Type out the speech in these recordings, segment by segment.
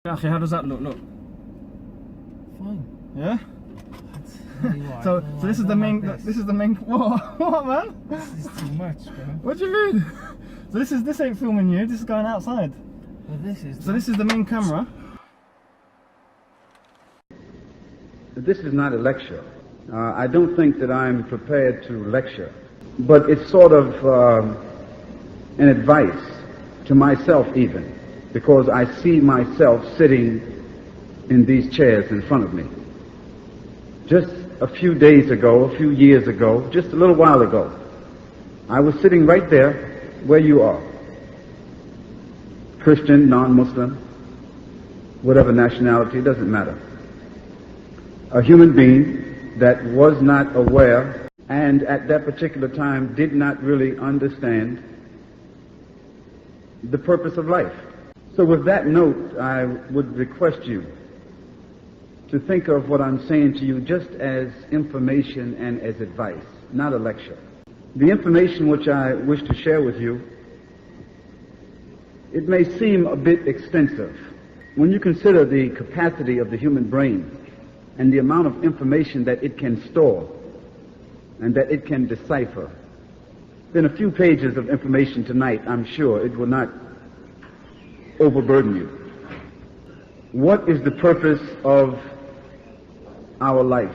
Okay, how does that look? Look. Fine. Yeah? What, So this is the main, this is the main, what man? This is too much, bro. What do you mean? So this ain't filming you, this is going outside. Well, this is... So this is the main camera. This is not a lecture. I don't think that I'm prepared to lecture, but it's sort of an advice to myself even, because I see myself sitting in these chairs in front of me. Just a few days ago, a few years ago, just a little while ago, I was sitting right there where you are. Christian, non-Muslim, whatever nationality, it doesn't matter. A human being that was not aware and at that particular time did not really understand the purpose of life. So with that note, I would request you to think of what I'm saying to you just as information and as advice, not a lecture. The information which I wish to share with you, it may seem a bit extensive. When you consider the capacity of the human brain and the amount of information that it can store and that it can decipher, then a few pages of information tonight, I'm sure it will not overburden you. What is the purpose of our life?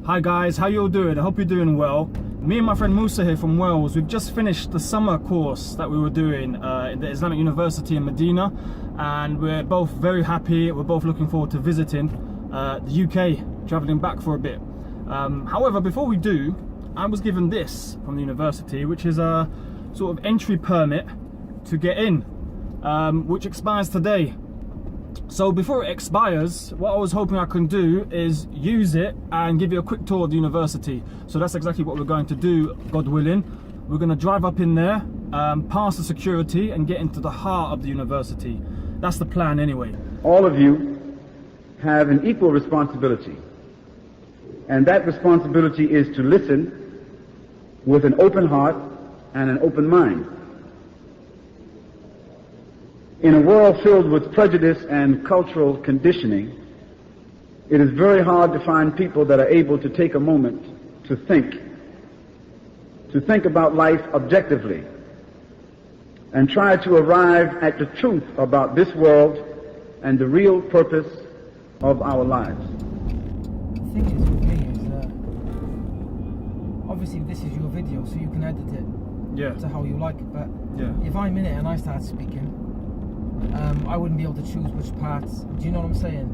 Hi guys, how you all doing? I hope you're doing well. Me and my friend Musa here from Wales, we've just finished the summer course that we were doing in the Islamic University in Medina, and we're both very happy. We're both looking forward to visiting the UK, travelling back for a bit. However, before we do, I was given this from the university, which is a sort of entry permit to get in, which expires today. So before it expires, what I was hoping I can do is use it and give you a quick tour of the university. So that's exactly what we're going to do, God willing. We're going to drive up in there, pass the security and get into the heart of the university. That's the plan anyway. All of you have an equal responsibility, and that responsibility is to listen with an open heart and an open mind. In a world filled with prejudice and cultural conditioning, it is very hard to find people that are able to take a moment to think about life objectively and try to arrive at the truth about this world and the real purpose of our lives. The thing is with me is, obviously this is your video, so you can edit it to how you like it, but if I'm in it and I start speaking, I wouldn't be able to choose which parts. Do you know what I'm saying?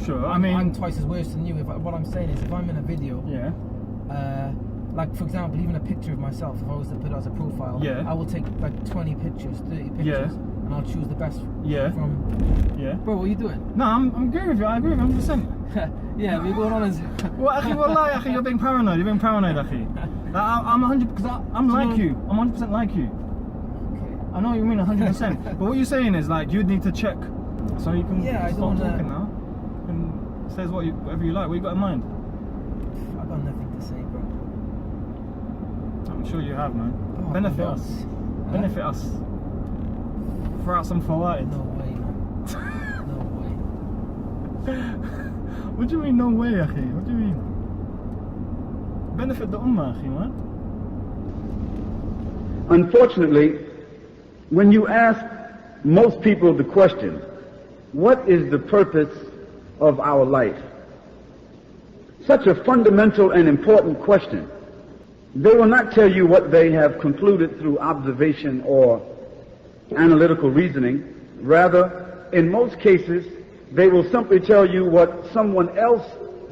Sure. I mean, I'm twice as worse than you. What I'm saying is, if I'm in a video, like for example, even a picture of myself, if I was to put it as a profile, I will take like 20 pictures, 30 pictures, and I'll choose the best from. Bro, what are you doing? No, I'm agreeing with you. I agree with you 100%. Yeah, we're going on as. Well, akhi, wallahi, akhi, you're being paranoid. You're being paranoid, akhi. I'm 100 because I'm like you. I'm 100% like you. I know what you mean 100%, but what you're saying is like you'd need to check, so you can stop talking now and says whatever you like. What you got in mind? I've got nothing to say, bro. I'm sure you have, man. Oh, Benefit us. Benefit us. Throw out some fawaid. No way, man. No way. What do you mean no way, akhi? What do you mean? Benefit the ummah, akhi, man. Unfortunately, when you ask most people the question, what is the purpose of our life? Such a fundamental and important question. They will not tell you what they have concluded through observation or analytical reasoning. Rather, in most cases, they will simply tell you what someone else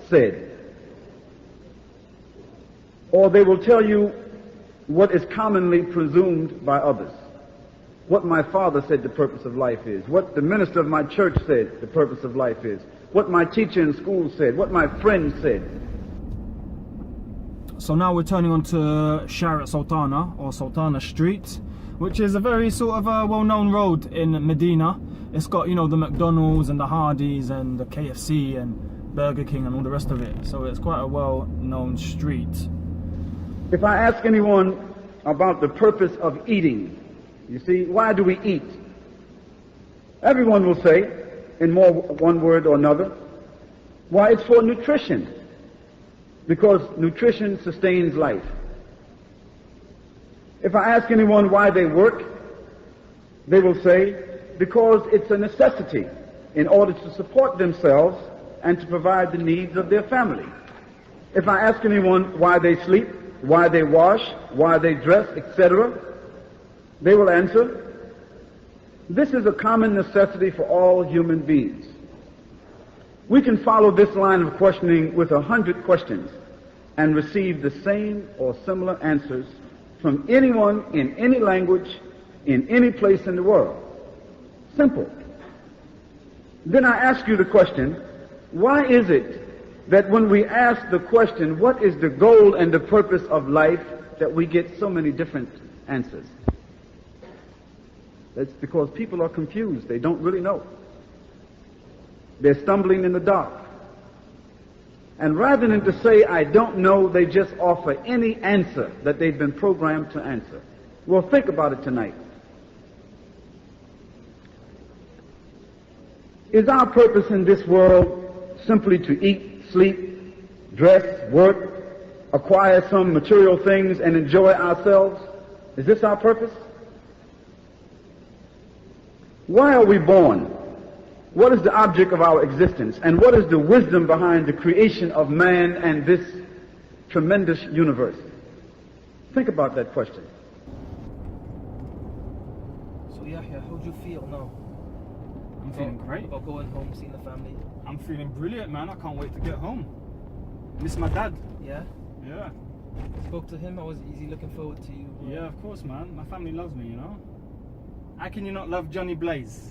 said. Or they will tell you what is commonly presumed by others. What my father said the purpose of life is, what the minister of my church said the purpose of life is, what my teacher in school said, what my friend said. So now we're turning onto Sharia Sultana, or Sultana Street, which is a very sort of well-known road in Medina. It's got, you know, the McDonald's and the Hardee's and the KFC and Burger King and all the rest of it. So it's quite a well-known street. If I ask anyone about the purpose of eating. You see, why do we eat? Everyone will say, in one word or another, why, it's for nutrition. Because nutrition sustains life. If I ask anyone why they work, they will say, because it's a necessity in order to support themselves and to provide the needs of their family. If I ask anyone why they sleep, why they wash, why they dress, etc., they will answer, this is a common necessity for all human beings. We can follow this line of questioning with 100 questions and receive the same or similar answers from anyone in any language, in any place in the world. Simple. Then I ask you the question, why is it that when we ask the question, what is the goal and the purpose of life, that we get so many different answers? That's because people are confused. They don't really know. They're stumbling in the dark. And rather than to say, I don't know, they just offer any answer that they've been programmed to answer. Well, think about it tonight. Is our purpose in this world simply to eat, sleep, dress, work, acquire some material things and enjoy ourselves? Is this our purpose? Why are we born? What is the object of our existence? And what is the wisdom behind the creation of man and this tremendous universe? Think about that question. So Yahya, how do you feel now? I'm feeling great. About going home, seeing the family? I'm feeling brilliant, man. I can't wait to get home. Miss my dad. Yeah? Yeah. Spoke to him. Is he looking forward to you? Yeah, of course, man. My family loves me, you know. How can you not love Johnny Blaze?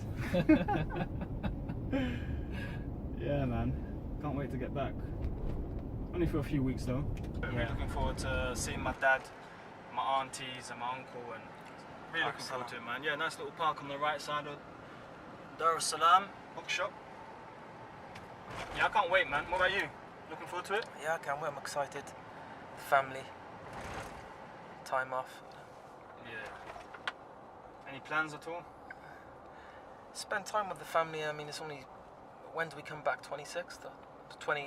Yeah, man. Can't wait to get back. Only for a few weeks, though. Yeah. Really looking forward to seeing my dad, my aunties, and my uncle, and really looking forward to it, man. Yeah, nice little park on the right side of Dar es Salaam bookshop. Yeah, I can't wait, man. What about you? Looking forward to it? Yeah, I can't wait. I'm excited. The family. Time off. Yeah. Any plans at all? Spend time with the family. I mean, it's only... When do we come back? 26th? 20...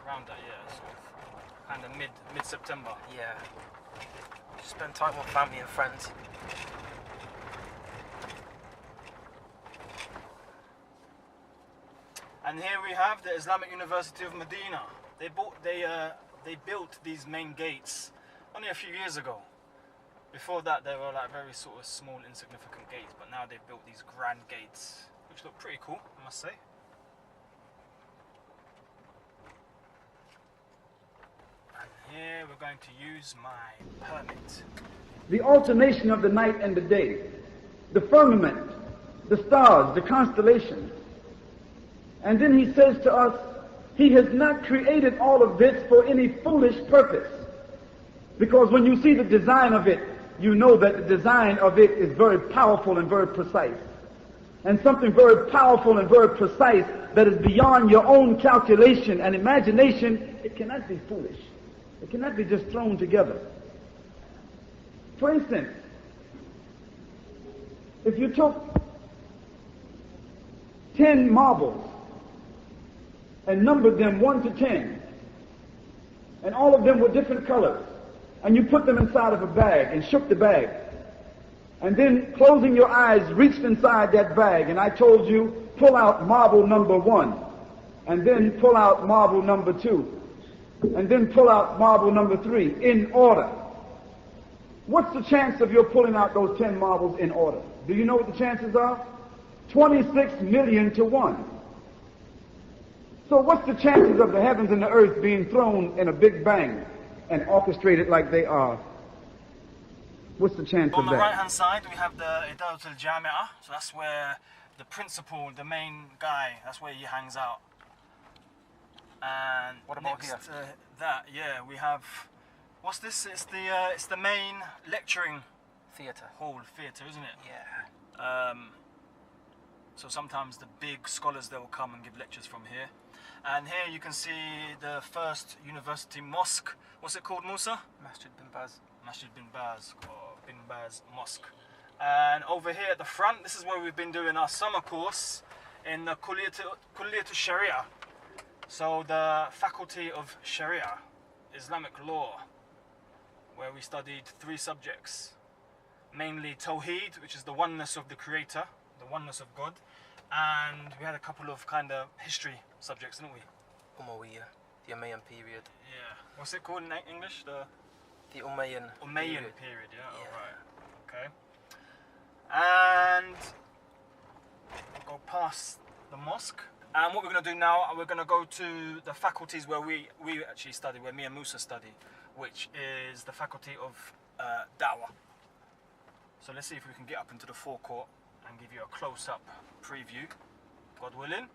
Around that, yeah. Sort of kind of mid-September. Yeah. Just spend time with family and friends. And here we have the Islamic University of Medina. They built these main gates only a few years ago. Before that, they were like very sort of small, insignificant gates, but now they've built these grand gates, which look pretty cool, I must say. And here we're going to use my permit. The alternation of the night and the day, the firmament, the stars, the constellations. And then he says to us, he has not created all of this for any foolish purpose. Because when you see the design of it, you know that the design of it is very powerful and very precise. And something very powerful and very precise that is beyond your own calculation and imagination, it cannot be foolish. It cannot be just thrown together. For instance, if you took 10 marbles and numbered them 1 to 10, and all of them were different colors, and you put them inside of a bag and shook the bag, and then closing your eyes reached inside that bag, and I told you, pull out marble number 1, and then pull out marble number 2, and then pull out marble number 3 in order. What's the chance of your pulling out those 10 marbles in order? Do you know what the chances are? 26 million to 1. So what's the chances of the heavens and the earth being thrown in a big bang and orchestrated like they are? What's the chance of that? On the right-hand side, we have the Untitled Chapter, so that's where the principal, the main guy, that's where he hangs out. And what about next to that, yeah, we have, what's this? It's the main lecturing theatre hall, theatre, isn't it? Yeah. So sometimes the big scholars, they will come and give lectures from here. And here you can see the first university mosque. What's it called, Musa? Masjid bin Baz. Masjid bin Baz, or Bin Baz Mosque. And over here at the front, this is where we've been doing our summer course in the Kulliyat Sharia. So the Faculty of Sharia, Islamic law, where we studied 3 subjects. Mainly Tawheed, which is the oneness of the Creator, the oneness of God. And we had a couple of kind of history subjects, didn't we? Umayyad, the Umayyan period. Yeah. What's it called in English? The Umayyan period, yeah? Alright. Okay. And we'll go past the mosque. And what we're going to do now, we're going to go to the faculties where we actually study, where me and Musa study, which is the faculty of Da'wah. So let's see if we can get up into the forecourt and give you a close-up preview, God willing.